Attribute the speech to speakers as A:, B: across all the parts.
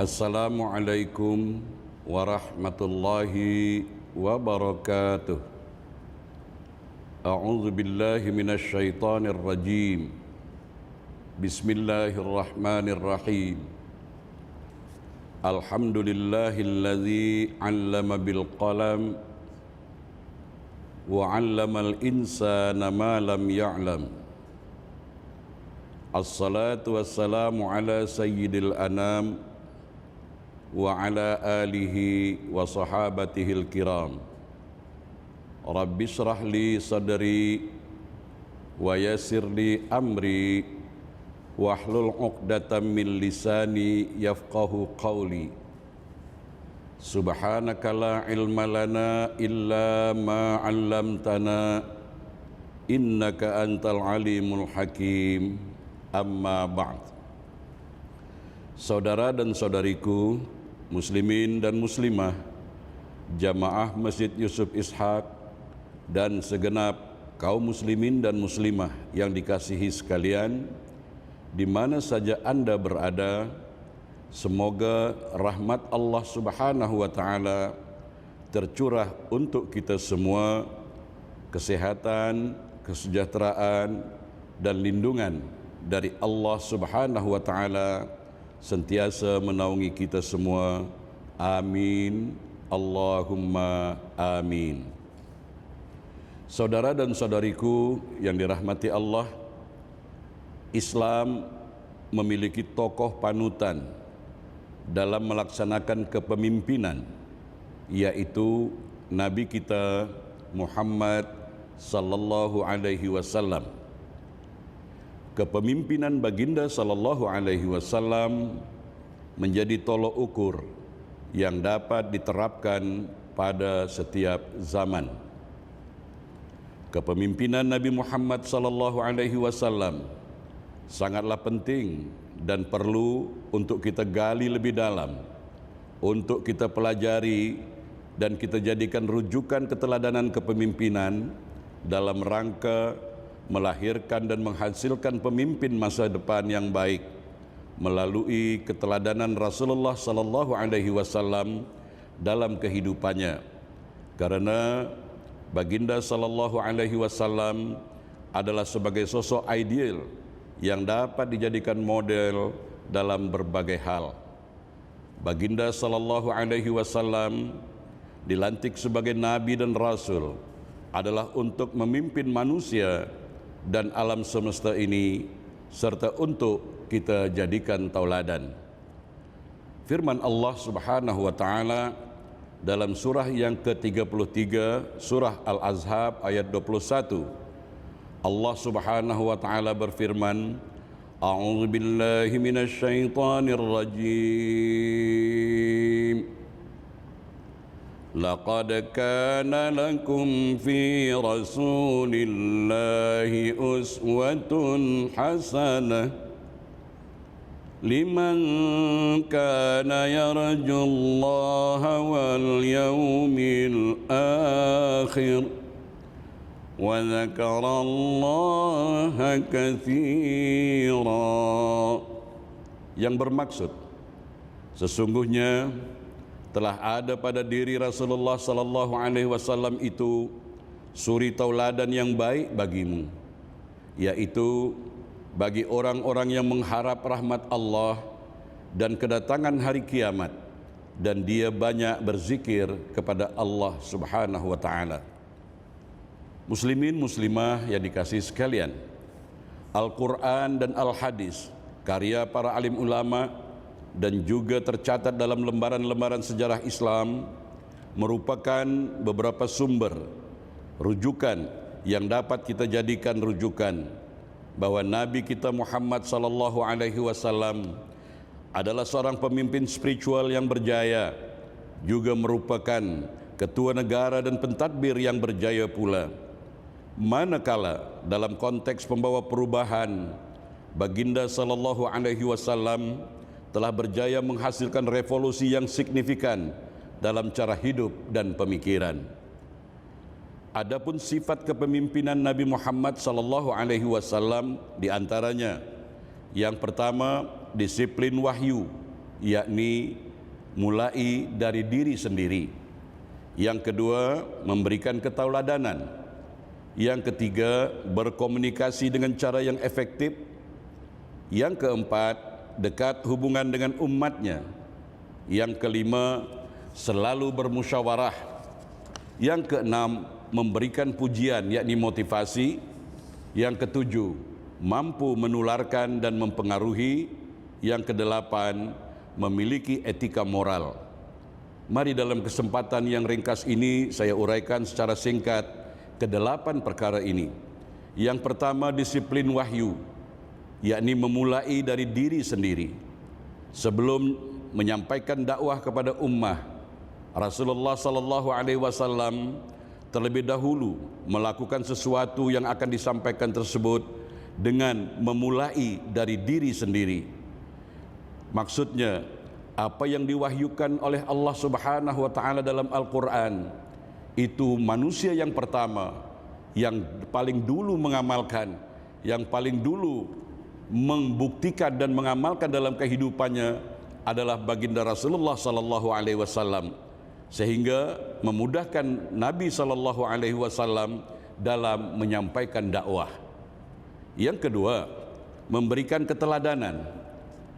A: Assalamualaikum warahmatullahi wabarakatuh. A'udzu billahi minasy syaithanir rajim. Bismillahirrahmanirrahim. Alhamdulillahilladzi 'allama bil qalam wa 'allamal insana ma lam ya'lam. Assalatu wassalamu ala sayyidil anam wa ala alihi wa sahabatihil kiram. Rabbi shrah li sadri wa yassir li amri wahlul 'uqdatam min lisani yafqahu qawli. Subhanaka la ilma lana illa ma 'allamtana innaka antal alimul hakim. Amma ba'd. Saudara dan saudariku, muslimin dan muslimah, jamaah Masjid Yusuf Ishaq dan segenap kaum muslimin dan muslimah yang dikasihi sekalian, di mana saja Anda berada, semoga rahmat Allah Subhanahu wa taala tercurah untuk kita semua, kesehatan, kesejahteraan dan lindungan dari Allah Subhanahu wa taala sentiasa menaungi kita semua. Amin. Allahumma amin. Saudara dan saudariku yang dirahmati Allah, Islam memiliki tokoh panutan dalam melaksanakan kepemimpinan, yaitu Nabi kita Muhammad sallallahu alaihi wasallam. Kepemimpinan baginda sallallahu alaihi wasallam menjadi tolok ukur yang dapat diterapkan pada setiap zaman. Kepemimpinan Nabi Muhammad sallallahu alaihi wasallam sangatlah penting dan perlu untuk kita gali lebih dalam, untuk kita pelajari dan kita jadikan rujukan keteladanan kepemimpinan dalam rangka melahirkan dan menghasilkan pemimpin masa depan yang baik melalui keteladanan Rasulullah sallallahu alaihi wasallam dalam kehidupannya. Karena baginda sallallahu alaihi wasallam adalah sebagai sosok ideal yang dapat dijadikan model dalam berbagai hal. Baginda sallallahu alaihi wasallam dilantik sebagai nabi dan rasul adalah untuk memimpin manusia dan alam semesta ini, serta untuk kita jadikan tauladan. Firman Allah Subhanahu wa taala dalam surah yang ke-33, surah Al-Ahzab ayat 21, Allah Subhanahu wa taala berfirman, A'udzu billahi minasy syaithanir rajim. Laqad kana lakum fi Rasulillahi uswatun hasanah liman kana yarjullaha wal yawmil akhir wa dzakarallaha katsira. Yang bermaksud, sesungguhnya telah ada pada diri Rasulullah sallallahu alaihi wasallam itu suri tauladan yang baik bagimu, yaitu bagi orang-orang yang mengharap rahmat Allah dan kedatangan hari kiamat, dan dia banyak berzikir kepada Allah Subhanahu wa taala. Muslimin muslimah yang dikasihi sekalian, Al-Quran dan Al-Hadis karya para alim ulama dan juga tercatat dalam lembaran-lembaran sejarah Islam merupakan beberapa sumber rujukan yang dapat kita jadikan rujukan bahwa Nabi kita Muhammad sallallahu alaihi wasallam adalah seorang pemimpin spiritual yang berjaya, juga merupakan ketua negara dan pentadbir yang berjaya pula. Manakala dalam konteks pembawa perubahan, baginda sallallahu alaihi wasallam telah berjaya menghasilkan revolusi yang signifikan dalam cara hidup dan pemikiran. Adapun sifat kepemimpinan Nabi Muhammad sallallahu alaihi wasallam di antaranya, yang pertama, disiplin wahyu yakni mulai dari diri sendiri. Yang kedua, memberikan ketauladanan. Yang ketiga, berkomunikasi dengan cara yang efektif. Yang keempat, dekat hubungan dengan umatnya. Yang kelima, selalu bermusyawarah. Yang keenam, memberikan pujian, yakni motivasi. Yang ketujuh, mampu menularkan dan mempengaruhi. Yang kedelapan, memiliki etika moral. Mari dalam kesempatan yang ringkas ini saya uraikan secara singkat kedelapan perkara ini. Yang pertama, disiplin wahyu, yakni memulai dari diri sendiri. Sebelum menyampaikan dakwah kepada ummah, Rasulullah sallallahu alaihi wasallam terlebih dahulu melakukan sesuatu yang akan disampaikan tersebut dengan memulai dari diri sendiri. Maksudnya, apa yang diwahyukan oleh Allah Subhanahu wa taala dalam Al-Qur'an itu manusia yang pertama yang paling dulu mengamalkan, yang paling dulu membuktikan dan mengamalkan dalam kehidupannya adalah baginda Rasulullah sallallahu alaihi wasallam, sehingga memudahkan Nabi sallallahu alaihi wasallam dalam menyampaikan dakwah. Yang kedua, memberikan keteladanan.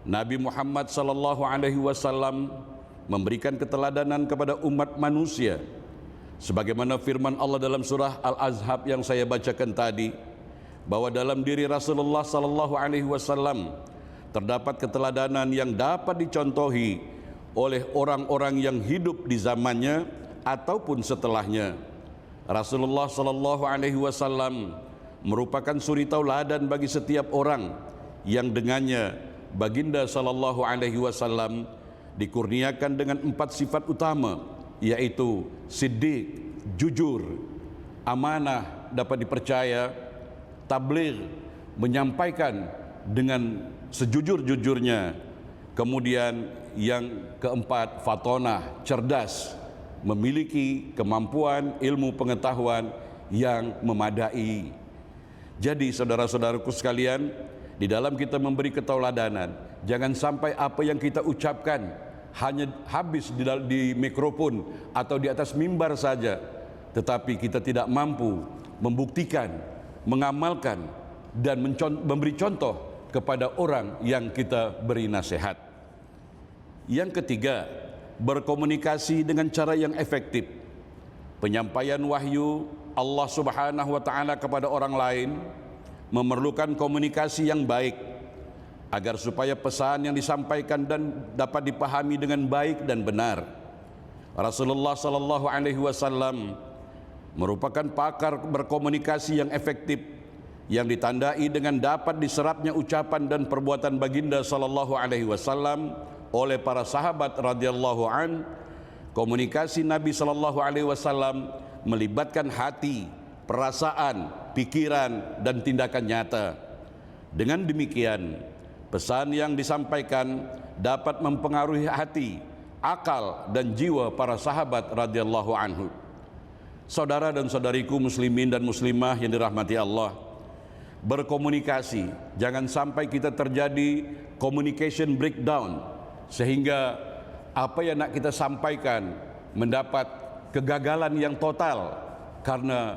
A: Nabi Muhammad sallallahu alaihi wasallam memberikan keteladanan kepada umat manusia sebagaimana firman Allah dalam surah Al-Ahzab yang saya bacakan tadi, bahwa dalam diri Rasulullah sallallahu alaihi wasallam terdapat keteladanan yang dapat dicontohi oleh orang-orang yang hidup di zamannya ataupun setelahnya. Rasulullah sallallahu alaihi wasallam merupakan suri tauladan bagi setiap orang yang dengannya baginda sallallahu alaihi wasallam dikurniakan dengan 4 sifat utama, yaitu siddiq, jujur, amanah, dapat dipercaya, tabligh, menyampaikan dengan sejujur-jujurnya. Kemudian yang keempat, fatonah, cerdas, memiliki kemampuan ilmu pengetahuan yang memadai. Jadi saudara-saudaraku sekalian, di dalam kita memberi ketauladanan, jangan sampai apa yang kita ucapkan hanya habis di mikrofon atau di atas mimbar saja, tetapi kita tidak mampu membuktikan, mengamalkan, dan memberi contoh kepada orang yang kita beri nasihat. Yang ketiga, berkomunikasi dengan cara yang efektif. Penyampaian wahyu Allah Subhanahu wa taala kepada orang lain memerlukan komunikasi yang baik agar supaya pesan yang disampaikan dan dapat dipahami dengan baik dan benar. Rasulullah sallallahu alaihi wasallam merupakan pakar berkomunikasi yang efektif yang ditandai dengan dapat diserapnya ucapan dan perbuatan baginda sallallahu alaihi wasallam oleh para sahabat radhiyallahu an. Komunikasi Nabi sallallahu alaihi wasallam melibatkan hati, perasaan, pikiran, dan tindakan nyata. Dengan demikian, pesan yang disampaikan dapat mempengaruhi hati, akal, dan jiwa para sahabat radhiyallahu anhu. Saudara dan saudariku muslimin dan muslimah yang dirahmati Allah, berkomunikasi, jangan sampai kita terjadi communication breakdown, sehingga apa yang nak kita sampaikan mendapat kegagalan yang total karena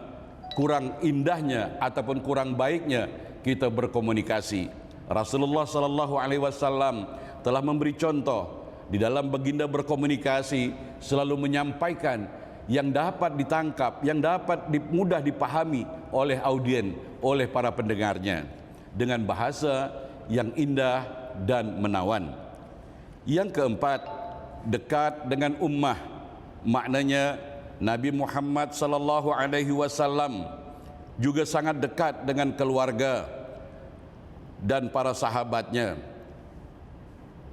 A: kurang indahnya ataupun kurang baiknya kita berkomunikasi. Rasulullah sallallahu alaihi wasallam telah memberi contoh di dalam baginda berkomunikasi, selalu menyampaikan yang dapat ditangkap, yang dapat mudah dipahami oleh audien, oleh para pendengarnya dengan bahasa yang indah dan menawan. Yang keempat, dekat dengan ummah. Maknanya Nabi Muhammad sallallahu alaihi wasallam juga sangat dekat dengan keluarga dan para sahabatnya,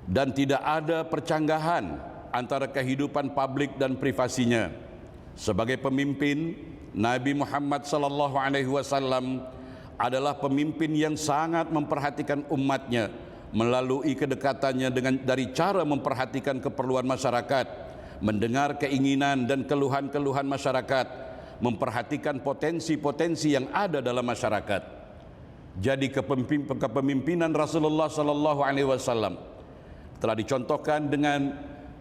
A: dan tidak ada percanggahan antara kehidupan publik dan privasinya. Sebagai pemimpin, Nabi Muhammad sallallahu alaihi wasallam adalah pemimpin yang sangat memperhatikan umatnya melalui kedekatannya dari cara memperhatikan keperluan masyarakat, mendengar keinginan dan keluhan-keluhan masyarakat, memperhatikan potensi-potensi yang ada dalam masyarakat. Jadi kepemimpinan Rasulullah sallallahu alaihi wasallam telah dicontohkan dengan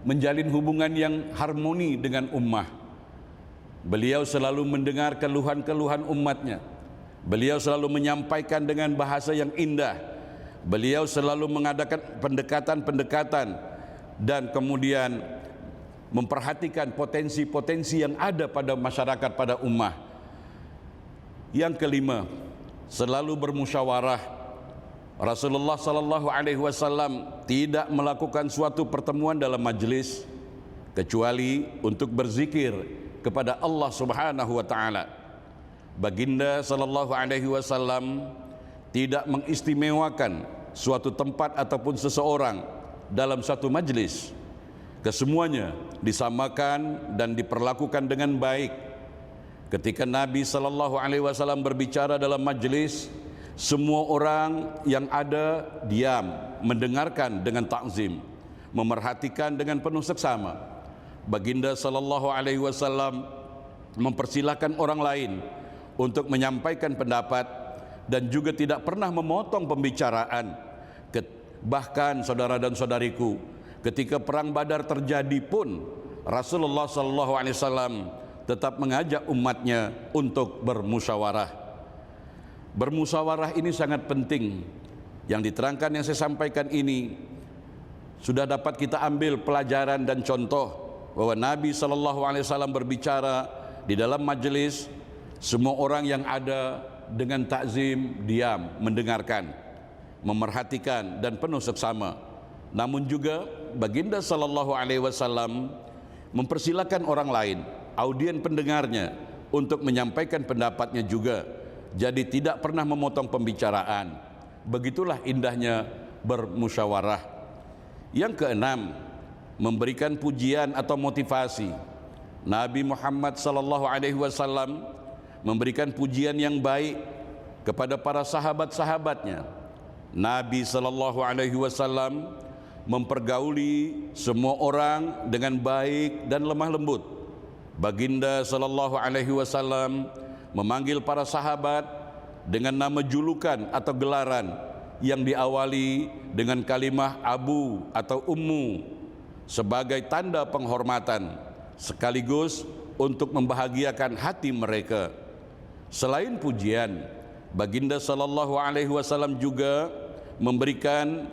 A: menjalin hubungan yang harmoni dengan ummah. Beliau selalu mendengar keluhan-keluhan umatnya. Beliau selalu menyampaikan dengan bahasa yang indah. Beliau selalu mengadakan pendekatan-pendekatan dan kemudian memperhatikan potensi-potensi yang ada pada masyarakat, pada ummah. Yang kelima, selalu bermusyawarah. Rasulullah sallallahu alaihi wasallam tidak melakukan suatu pertemuan dalam majlis kecuali untuk berzikir kepada Allah Subhanahu wa taala. Baginda sallallahu alaihi wasallam tidak mengistimewakan suatu tempat ataupun seseorang dalam satu majlis. Kesemuanya disamakan dan diperlakukan dengan baik. Ketika Nabi sallallahu alaihi wasallam berbicara dalam majlis, semua orang yang ada diam, mendengarkan dengan takzim, memerhatikan dengan penuh seksama. Baginda sallallahu alaihi wasallam mempersilahkan orang lain untuk menyampaikan pendapat dan juga tidak pernah memotong pembicaraan. Bahkan saudara dan saudariku, ketika perang Badar terjadi pun Rasulullah sallallahu alaihi wasallam tetap mengajak umatnya untuk bermusyawarah. Bermusyawarah ini sangat penting. Yang diterangkan, yang saya sampaikan ini sudah dapat kita ambil pelajaran dan contoh bahwa Nabi sallallahu alaihi wasallam berbicara di dalam majelis, semua orang yang ada dengan takzim diam, mendengarkan, memerhatikan dan penuh seksama. Namun juga baginda sallallahu alaihi wasallam mempersilakan orang lain, audien pendengarnya, untuk menyampaikan pendapatnya juga. Jadi tidak pernah memotong pembicaraan. Begitulah indahnya bermusyawarah. Yang keenam, memberikan pujian atau motivasi. Nabi Muhammad sallallahu alaihi wasallam memberikan pujian yang baik kepada para sahabat-sahabatnya. Nabi sallallahu alaihi wasallam mempergauli semua orang dengan baik dan lemah lembut. Baginda sallallahu alaihi wasallam memanggil para sahabat dengan nama julukan atau gelaran yang diawali dengan kalimah abu atau ummu sebagai tanda penghormatan sekaligus untuk membahagiakan hati mereka. Selain pujian, baginda sallallahu alaihi wasallam juga memberikan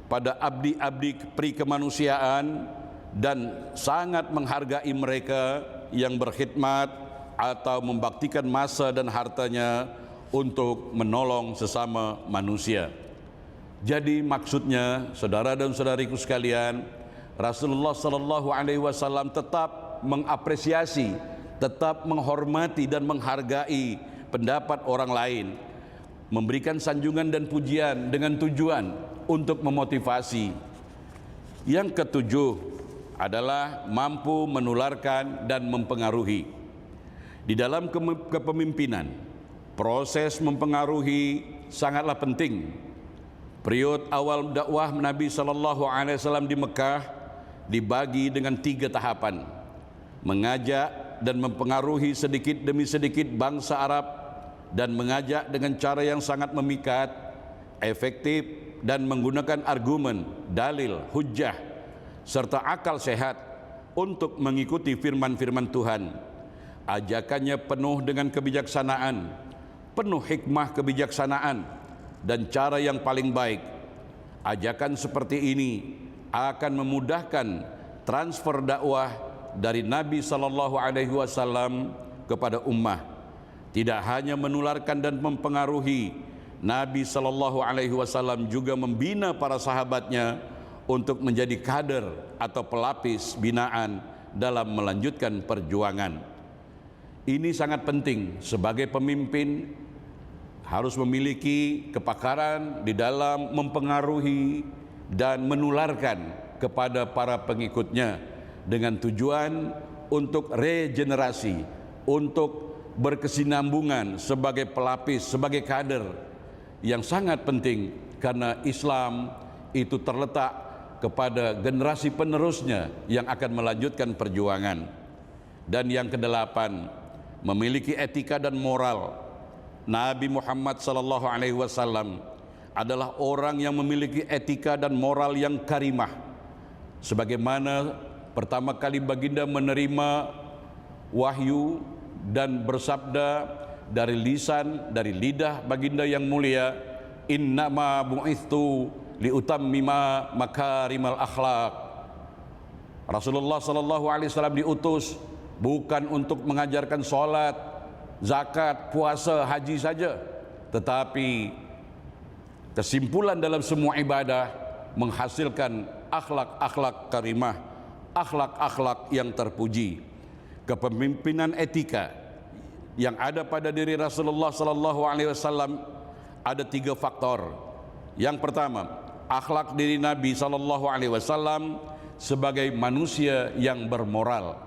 A: pada abdi-abdi peri kemanusiaan dan sangat menghargai mereka yang berkhidmat atau membaktikan masa dan hartanya untuk menolong sesama manusia. Jadi maksudnya, saudara dan saudariku sekalian, Rasulullah sallallahu alaihi wasallam tetap mengapresiasi, tetap menghormati dan menghargai pendapat orang lain, memberikan sanjungan dan pujian dengan tujuan untuk memotivasi. Yang ketujuh adalah mampu menularkan dan mempengaruhi. Di dalam kepemimpinan, proses mempengaruhi sangatlah penting. Periode awal dakwah Nabi sallallahu alaihi wasallam di Mekah dibagi dengan 3 tahapan: mengajak dan mempengaruhi sedikit demi sedikit bangsa Arab, dan mengajak dengan cara yang sangat memikat, efektif, dan menggunakan argumen, dalil, hujjah, serta akal sehat untuk mengikuti firman-firman Tuhan. Ajakannya penuh dengan kebijaksanaan, penuh hikmah kebijaksanaan dan cara yang paling baik. Ajakan seperti ini akan memudahkan transfer dakwah dari Nabi sallallahu alaihi wasallam kepada ummah. Tidak hanya menularkan dan mempengaruhi, Nabi sallallahu alaihi wasallam juga membina para sahabatnya untuk menjadi kader atau pelapis binaan dalam melanjutkan perjuangan. Ini sangat penting. Sebagai pemimpin harus memiliki kepakaran di dalam mempengaruhi dan menularkan kepada para pengikutnya dengan tujuan untuk regenerasi, untuk berkesinambungan sebagai pelapis, sebagai kader yang sangat penting, karena Islam itu terletak kepada generasi penerusnya yang akan melanjutkan perjuangan. Dan yang kedelapan, memiliki etika dan moral. Nabi Muhammad sallallahu alaihi wasallam adalah orang yang memiliki etika dan moral yang karimah. Sebagaimana pertama kali baginda menerima wahyu dan bersabda dari lisan, dari lidah baginda yang mulia, innama bu'ithu liutammima makarimal akhlak. Rasulullah sallallahu alaihi wasallam diutus bukan untuk mengajarkan salat, zakat, puasa, haji saja, tetapi kesimpulan dalam semua ibadah menghasilkan akhlak-akhlak karimah, akhlak-akhlak yang terpuji. Kepemimpinan etika yang ada pada diri Rasulullah sallallahu alaihi wasallam ada 3 faktor. Yang pertama, akhlak diri Nabi sallallahu alaihi wasallam sebagai manusia yang bermoral.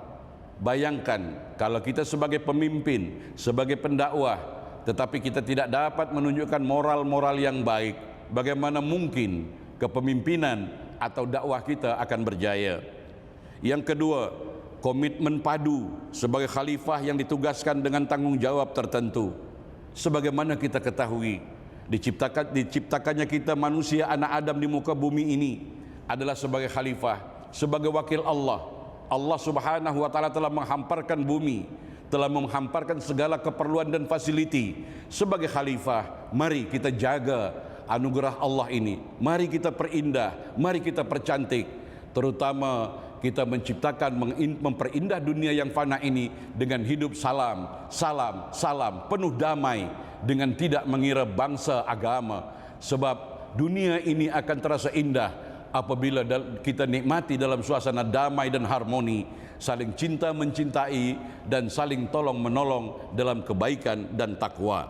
A: Bayangkan kalau kita sebagai pemimpin, sebagai pendakwah, tetapi kita tidak dapat menunjukkan moral-moral yang baik, bagaimana mungkin kepemimpinan atau dakwah kita akan berjaya? Yang kedua, komitmen padu sebagai khalifah yang ditugaskan dengan tanggung jawab tertentu. Sebagaimana kita ketahui, diciptakannya kita manusia anak Adam di muka bumi ini adalah sebagai khalifah, sebagai wakil Allah. Allah Subhanahu wa taala telah menghamparkan bumi, telah menghamparkan segala keperluan dan fasiliti. Sebagai khalifah, mari kita jaga anugerah Allah ini, mari kita perindah, mari kita percantik, terutama kita menciptakan, memperindah dunia yang fana ini dengan hidup salam, penuh damai, dengan tidak mengira bangsa, agama. Sebab dunia ini akan terasa indah apabila kita nikmati dalam suasana damai dan harmoni, saling cinta mencintai dan saling tolong menolong dalam kebaikan dan takwa.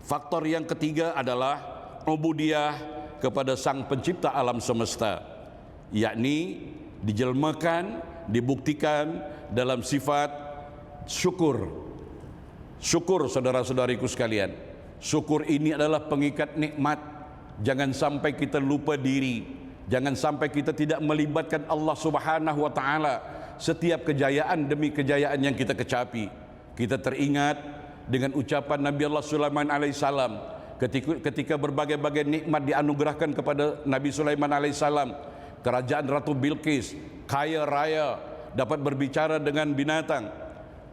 A: Faktor yang ketiga adalah ubudiyah kepada Sang Pencipta alam semesta, yakni dijelmakan, dibuktikan dalam sifat syukur. Syukur, saudara-saudariku sekalian, syukur ini adalah pengikat nikmat. Jangan sampai kita lupa diri, jangan sampai kita tidak melibatkan Allah Subhanahu wa taala setiap kejayaan demi kejayaan yang kita kecapi. Kita teringat dengan ucapan Nabi Allah Sulaiman alaihissalam ketika berbagai-bagai nikmat dianugerahkan kepada Nabi Sulaiman alaihissalam. Kerajaan Ratu Bilqis kaya raya, dapat berbicara dengan binatang.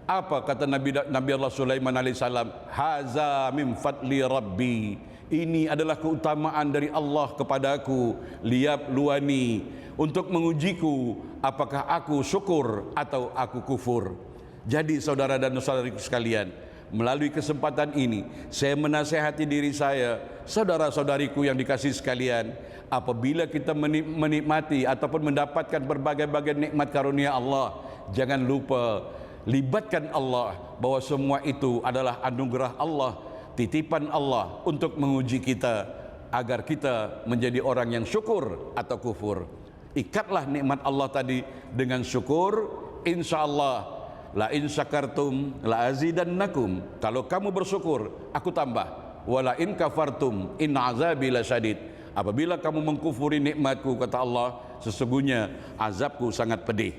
A: Apa kata Nabi Allah Sulaiman alaihissalam? Haza min fadli rabbi, ini adalah keutamaan dari Allah kepadaku, liyabluwani, untuk mengujiku apakah aku syukur atau aku kufur. Jadi saudara dan saudariku sekalian, melalui kesempatan ini saya menasihati diri saya, saudara-saudariku yang dikasihi sekalian, apabila kita menikmati ataupun mendapatkan berbagai-bagai nikmat karunia Allah, jangan lupa libatkan Allah, bahwa semua itu adalah anugerah Allah, titipan Allah untuk menguji kita agar kita menjadi orang yang syukur atau kufur. Ikatlah nikmat Allah tadi dengan syukur, insyaallah la in syakartum la azidannakum. Kalau kamu bersyukur, aku tambah. Wala in kafartum in azabi lasyadid. Apabila kamu mengkufuri nikmatku, kata Allah, sesungguhnya azabku sangat pedih.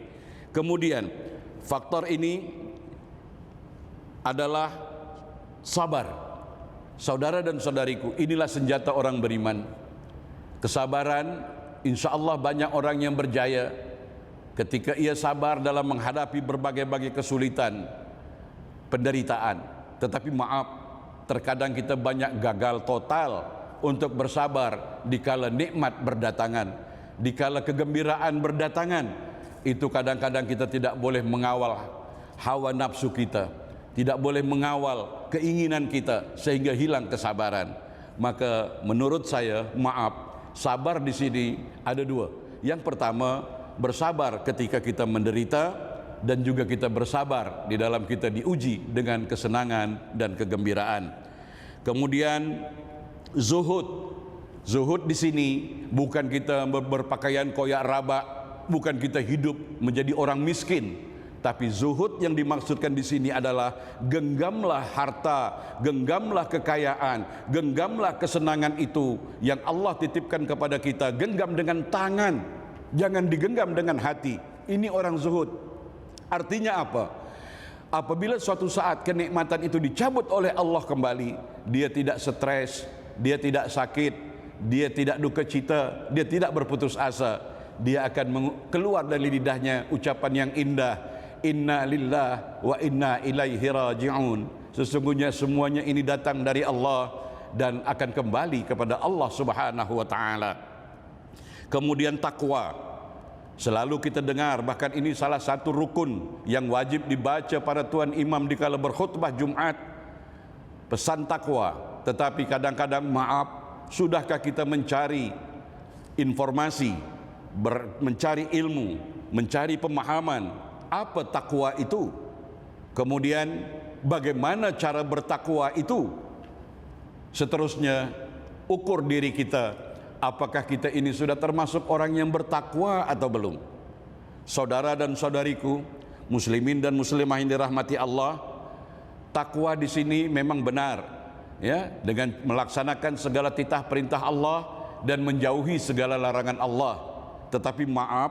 A: Kemudian faktor ini adalah sabar. Saudara dan saudariku, inilah senjata orang beriman. Kesabaran, insya Allah banyak orang yang berjaya ketika ia sabar dalam menghadapi berbagai-bagai kesulitan, penderitaan. Tetapi maaf, terkadang kita banyak gagal total untuk bersabar dikala nikmat berdatangan, dikala kegembiraan berdatangan. Itu kadang-kadang kita tidak boleh mengawal hawa nafsu kita, tidak boleh mengawal keinginan kita sehingga hilang kesabaran. Maka menurut saya, maaf, sabar di sini ada 2. Yang pertama, bersabar ketika kita menderita, dan juga kita bersabar di dalam kita diuji dengan kesenangan dan kegembiraan. Kemudian zuhud. Zuhud di sini bukan kita berpakaian koyak rabak, bukan kita hidup menjadi orang miskin, tapi zuhud yang dimaksudkan di sini adalah genggamlah harta, genggamlah kekayaan, genggamlah kesenangan itu yang Allah titipkan kepada kita, genggam dengan tangan, jangan digenggam dengan hati. Ini orang zuhud. Artinya apa? Apabila suatu saat kenikmatan itu dicabut oleh Allah kembali, dia tidak stres, dia tidak sakit, dia tidak duka cita, dia tidak berputus asa. Dia akan keluar dari lidahnya ucapan yang indah, inna lillah wa inna ilaihi raji'un. Sesungguhnya semuanya ini datang dari Allah dan akan kembali kepada Allah Subhanahu wa taala. Kemudian takwa, selalu kita dengar, bahkan ini salah satu rukun yang wajib dibaca para tuan imam dikala berkhutbah Jumat, pesan takwa. Tetapi kadang-kadang maaf, sudahkah kita mencari informasi, mencari ilmu, mencari pemahaman apa takwa itu? Kemudian bagaimana cara bertakwa itu? Seterusnya, ukur diri kita, apakah kita ini sudah termasuk orang yang bertakwa atau belum? Saudara dan saudariku, muslimin dan muslimah yang dirahmati Allah, takwa di sini memang benar, ya, dengan melaksanakan segala titah perintah Allah dan menjauhi segala larangan Allah. Tetapi maaf,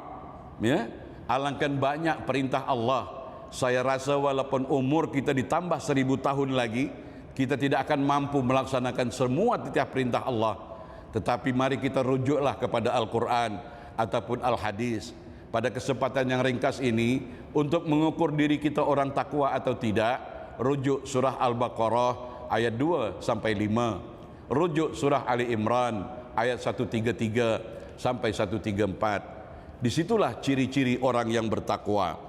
A: ya, alangkah banyak perintah Allah. Saya rasa walaupun umur kita ditambah 1000 tahun lagi, kita tidak akan mampu melaksanakan semua titah perintah Allah. Tetapi mari kita rujuklah kepada Al-Quran ataupun Al-Hadis. Pada kesempatan yang ringkas ini, untuk mengukur diri kita orang takwa atau tidak, rujuk surah Al-Baqarah ayat 2 sampai 5, rujuk surah Ali Imran ayat 133 sampai 134. Disitulah ciri-ciri orang yang bertakwa.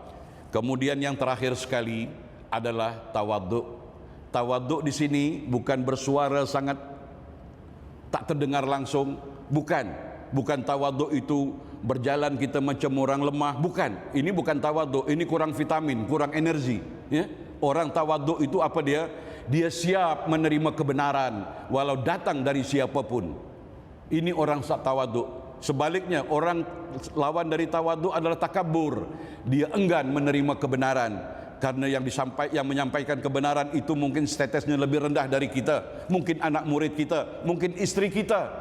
A: Kemudian yang terakhir sekali adalah tawaduk. Tawaduk di sini bukan bersuara sangat tak terdengar langsung, bukan tawaduk itu berjalan kita macam orang lemah, bukan. Ini bukan tawaduk, ini kurang vitamin, kurang energi, ya. Orang tawaduk itu apa dia? Dia siap menerima kebenaran walau datang dari siapapun. Ini orang tawaduk. Sebaliknya, orang lawan dari tawaduk adalah takabur. Dia enggan menerima kebenaran karena yang menyampaikan kebenaran itu mungkin statusnya lebih rendah dari kita, mungkin anak murid kita, mungkin istri kita.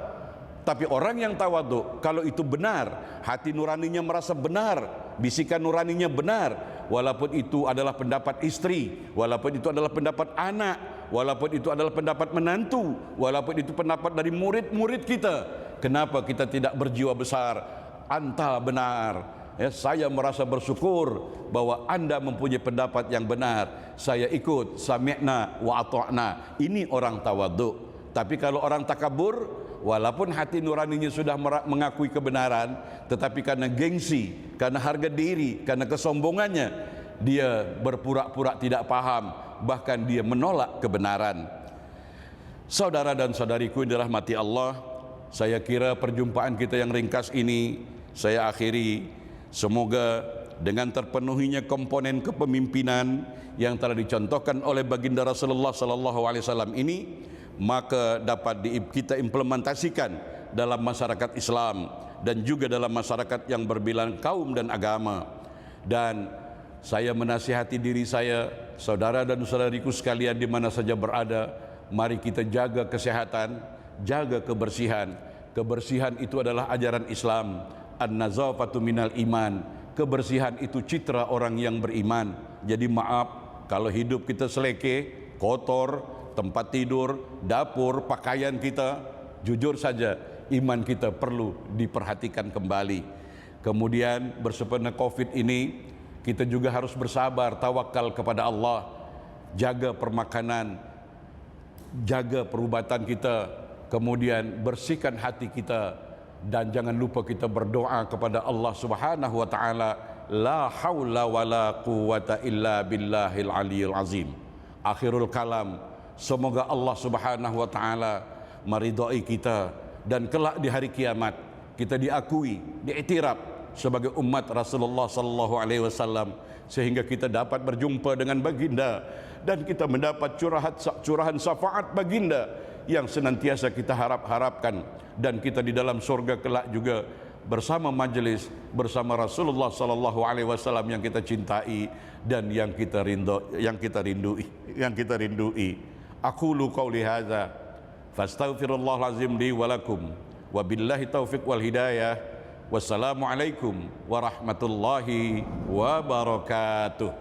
A: Tapi orang yang tawaduk, kalau itu benar, hati nuraninya merasa benar, bisikan nuraninya benar, walaupun itu adalah pendapat istri, walaupun itu adalah pendapat anak, walaupun itu adalah pendapat menantu, walaupun itu pendapat dari murid-murid kita. Kenapa kita tidak berjiwa besar? Anta benar, ya, saya merasa bersyukur bahwa Anda mempunyai pendapat yang benar, saya ikut, sami'na wa ata'na. Ini orang tawaduk. Tapi kalau orang takabur, walaupun hati nuraninya sudah mengakui kebenaran, tetapi karena gengsi, karena harga diri, karena kesombongannya, dia berpura-pura tidak paham, bahkan dia menolak kebenaran. Saudara dan saudariku yang dirahmati Allah, saya kira perjumpaan kita yang ringkas ini saya akhiri. Semoga dengan terpenuhinya komponen kepemimpinan yang telah dicontohkan oleh baginda Rasulullah sallallahu alaihi wasallam ini, maka dapat kita implementasikan dalam masyarakat Islam dan juga dalam masyarakat yang berbilang kaum dan agama. Dan saya menasihati diri saya, saudara dan saudariku sekalian di mana saja berada, mari kita jaga kesehatan, jaga kebersihan. Kebersihan itu adalah ajaran Islam. An-nazafatu minal iman. Kebersihan itu citra orang yang beriman. Jadi maaf kalau hidup kita seleke, kotor, tempat tidur, dapur, pakaian kita, jujur saja iman kita perlu diperhatikan kembali. Kemudian bersempena Covid ini, kita juga harus bersabar, tawakal kepada Allah, jaga permakanan, jaga perubatan kita, kemudian bersihkan hati kita, dan jangan lupa kita berdoa kepada Allah Subhanahu wa taala, la haula wala quwata illa billahil aliyil azim. Akhirul kalam, semoga Allah Subhanahu wa taala meridai kita dan kelak di hari kiamat kita diakui, diiktiraf sebagai umat Rasulullah sallallahu alaihi wasallam, sehingga kita dapat berjumpa dengan baginda dan kita mendapat curahan syafaat baginda yang senantiasa kita harapkan, dan kita di dalam surga kelak juga bersama majelis bersama Rasulullah sallallahu alaihi wasallam yang kita cintai dan yang kita rindui. Aqulu qauli hadza fastaghfirullahal azim li wa lakum wa billahi taufiq wal hidayah. Wassalamu alaikum warahmatullahi wabarakatuh.